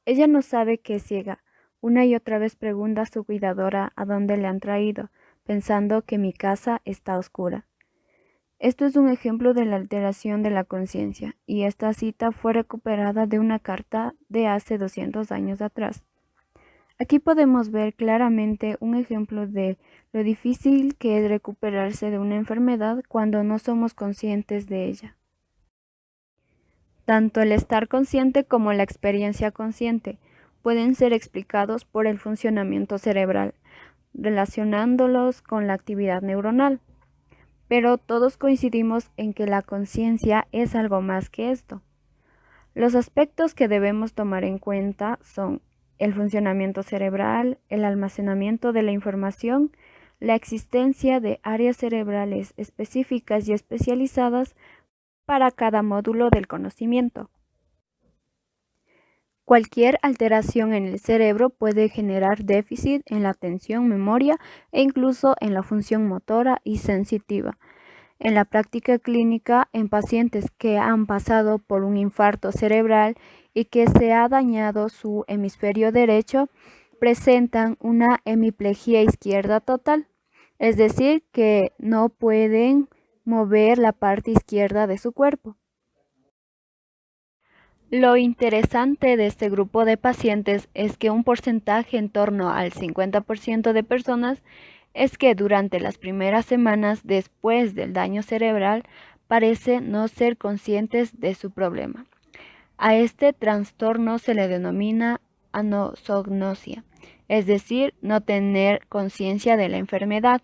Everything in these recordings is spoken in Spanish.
Ella no sabe que es ciega. Una y otra vez pregunta a su cuidadora a dónde le han traído, pensando que mi casa está oscura. Esto es un ejemplo de la alteración de la conciencia, y esta cita fue recuperada de una carta de hace 200 años atrás. Aquí podemos ver claramente un ejemplo de lo difícil que es recuperarse de una enfermedad cuando no somos conscientes de ella. Tanto el estar consciente como la experiencia consciente pueden ser explicados por el funcionamiento cerebral, relacionándolos con la actividad neuronal. Pero todos coincidimos en que la conciencia es algo más que esto. Los aspectos que debemos tomar en cuenta son el funcionamiento cerebral, el almacenamiento de la información, la existencia de áreas cerebrales específicas y especializadas para cada módulo del conocimiento. Cualquier alteración en el cerebro puede generar déficit en la atención, memoria e incluso en la función motora y sensitiva. En la práctica clínica, en pacientes que han pasado por un infarto cerebral y que se ha dañado su hemisferio derecho, presentan una hemiplegia izquierda total, es decir, que no pueden mover la parte izquierda de su cuerpo. Lo interesante de este grupo de pacientes es que un porcentaje en torno al 50% de personas es que durante las primeras semanas después del daño cerebral parece no ser conscientes de su problema. A este trastorno se le denomina anosognosia, es decir, no tener conciencia de la enfermedad.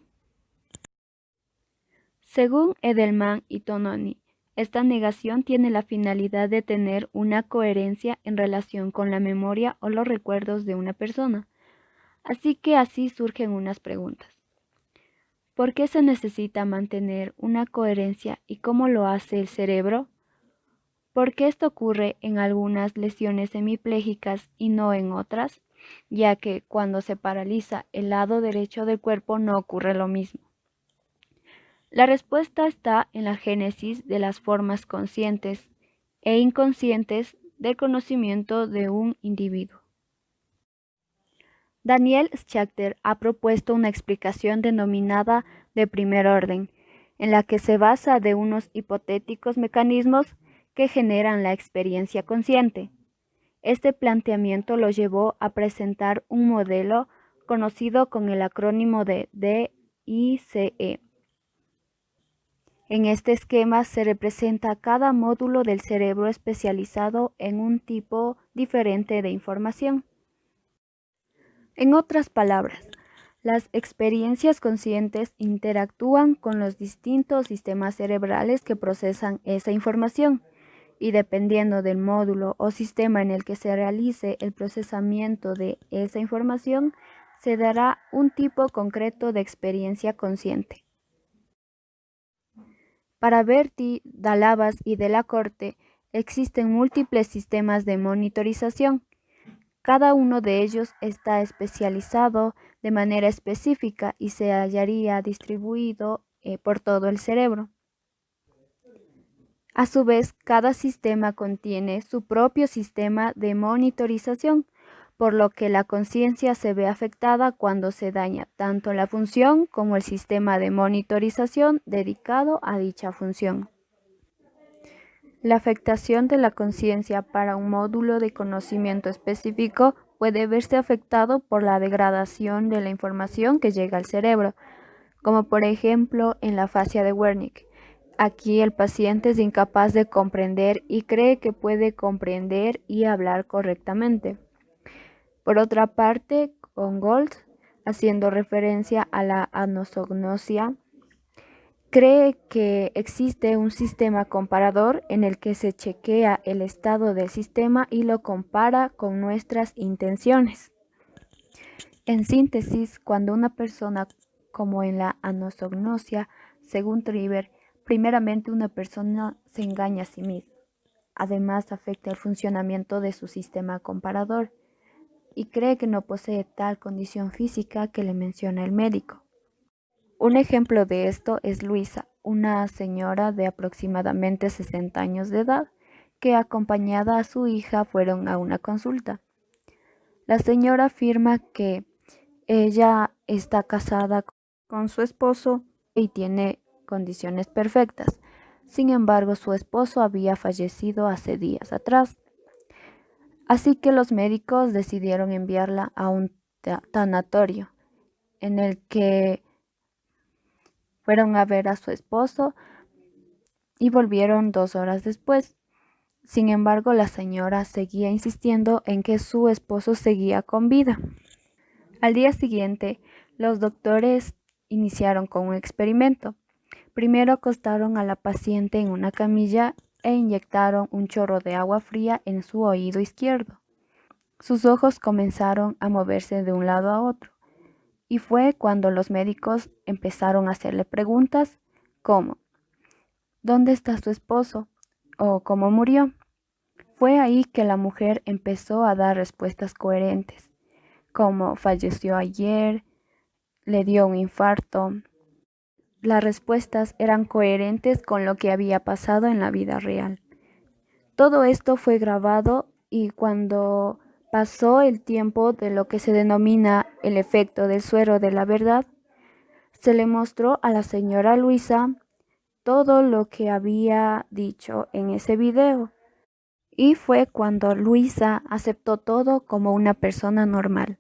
Según Edelman y Tononi, esta negación tiene la finalidad de tener una coherencia en relación con la memoria o los recuerdos de una persona. Así que así surgen unas preguntas. ¿Por qué se necesita mantener una coherencia y cómo lo hace el cerebro? ¿Por qué esto ocurre en algunas lesiones hemipléjicas y no en otras? Ya que cuando se paraliza el lado derecho del cuerpo no ocurre lo mismo. La respuesta está en la génesis de las formas conscientes e inconscientes del conocimiento de un individuo. Daniel Schachter ha propuesto una explicación denominada de primer orden, en la que se basa de unos hipotéticos mecanismos que generan la experiencia consciente. Este planteamiento lo llevó a presentar un modelo conocido con el acrónimo de DICE. En este esquema se representa cada módulo del cerebro especializado en un tipo diferente de información. En otras palabras, las experiencias conscientes interactúan con los distintos sistemas cerebrales que procesan esa información, y dependiendo del módulo o sistema en el que se realice el procesamiento de esa información, se dará un tipo concreto de experiencia consciente. Para Berti, Dalabas y Delacorte existen múltiples sistemas de monitorización. Cada uno de ellos está especializado de manera específica y se hallaría distribuido por todo el cerebro. A su vez, cada sistema contiene su propio sistema de monitorización, por lo que la conciencia se ve afectada cuando se daña tanto la función como el sistema de monitorización dedicado a dicha función. La afectación de la conciencia para un módulo de conocimiento específico puede verse afectado por la degradación de la información que llega al cerebro, como por ejemplo en la fascia de Wernicke. Aquí el paciente es incapaz de comprender y cree que puede comprender y hablar correctamente. Por otra parte, con Gold, haciendo referencia a la anosognosia, cree que existe un sistema comparador en el que se chequea el estado del sistema y lo compara con nuestras intenciones. En síntesis, cuando una persona, como en la anosognosia, según Triver, primeramente una persona se engaña a sí misma. Además, afecta el funcionamiento de su sistema comparador y cree que no posee tal condición física que le menciona el médico. Un ejemplo de esto es Luisa, una señora de aproximadamente 60 años de edad, que acompañada a su hija fueron a una consulta. La señora afirma que ella está casada con su esposo y tiene condiciones perfectas. Sin embargo, su esposo había fallecido hace días atrás. Así que los médicos decidieron enviarla a un tanatorio en el que fueron a ver a su esposo y volvieron 2 horas después. Sin embargo, la señora seguía insistiendo en que su esposo seguía con vida. Al día siguiente, los doctores iniciaron con un experimento. Primero acostaron a la paciente en una camilla e inyectaron un chorro de agua fría en su oído izquierdo. Sus ojos comenzaron a moverse de un lado a otro, y fue cuando los médicos empezaron a hacerle preguntas como ¿dónde está su esposo? ¿O cómo murió? Fue ahí que la mujer empezó a dar respuestas coherentes, como falleció ayer, le dio un infarto. Las respuestas eran coherentes con lo que había pasado en la vida real. Todo esto fue grabado y cuando pasó el tiempo de lo que se denomina el efecto del suero de la verdad, se le mostró a la señora Luisa todo lo que había dicho en ese video. Y fue cuando Luisa aceptó todo como una persona normal.